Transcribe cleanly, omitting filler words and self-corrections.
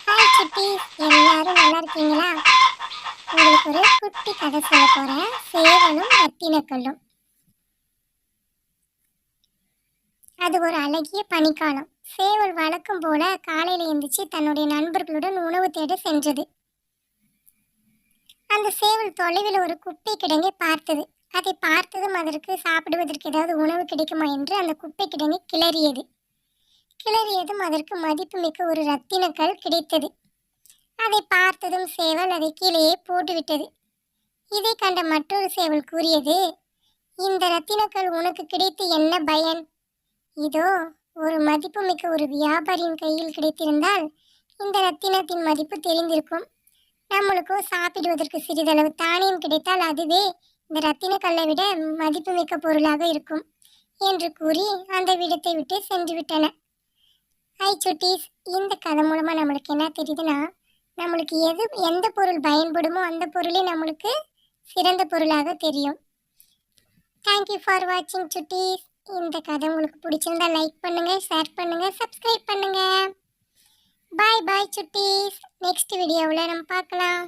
Hi சுட்டீஸ், எல்லாரும் நல்லா இருக்கீங்களா? உங்களுக்கு ஒரு குட்டி கதை சொல்ல போறேன். சேவலும் ரத்தினக்கல்லும். அது ஒரு அழகிய பனிக்காலம். சேவல் வழக்கம் போல காலையில எந்திரிச்சு தன்னுடைய நண்பர்களுடன் உணவு தேட சென்றது. அந்த சேவல் தொலைவில் ஒரு குப்பை கிடங்கை பார்த்தது. அதை பார்த்ததும் அதற்கு சாப்பிடுவதற்கு ஏதாவது உணவு கிடைக்குமா என்று அந்த குப்பை கிடங்கை கிளறியது. கிளறியதும் அதற்கு மதிப்புமிக்க ஒரு ரத்தினக்கல் கிடைத்தது. அதை பார்த்ததும் சேவல் அதை கீழேயே போட்டுவிட்டது. இதை கண்ட மற்றொரு சேவல் கூறியது, இந்த ரத்தினக்கல் உனக்கு கிடைத்து என்ன பயன்? இதோ ஒரு மதிப்புமிக்க ஒரு வியாபாரியின் கையில் கிடைத்திருந்தால் இந்த ரத்தினத்தின் மதிப்பு தெரிந்திருக்கும். நம்மளுக்கோ சாப்பிடுவதற்கு சிறிதளவு தானியம் கிடைத்தால் அதுவே இந்த ரத்தினக்கல்லை விட மதிப்புமிக்க பொருளாக இருக்கும் என்று கூறி அந்த விடத்தை விட்டு சென்று விட்டன. ஹை சுட்டீஸ், இந்த கதை மூலமா நம்மளுக்கு என்ன தெரியுதுன்னா, நம்மளுக்கு எந்த பொருள் பயன்படுமோ அந்த பொருளே நம்மளுக்கு சிறந்த பொருளாக தெரியும். தேங்க்யூ ஃபார் வாட்சிங் சுட்டீஸ். இந்த கதை உங்களுக்கு பிடிச்சிருந்தா லைக் பண்ணுங்க, ஷேர் பண்ணுங்க, சப்ஸ்கிரைப் பண்ணுங்க. பாய் பாய் சுட்டீஸ். நெக்ஸ்ட் வீடியோவில் நம்ம பார்க்கலாம்.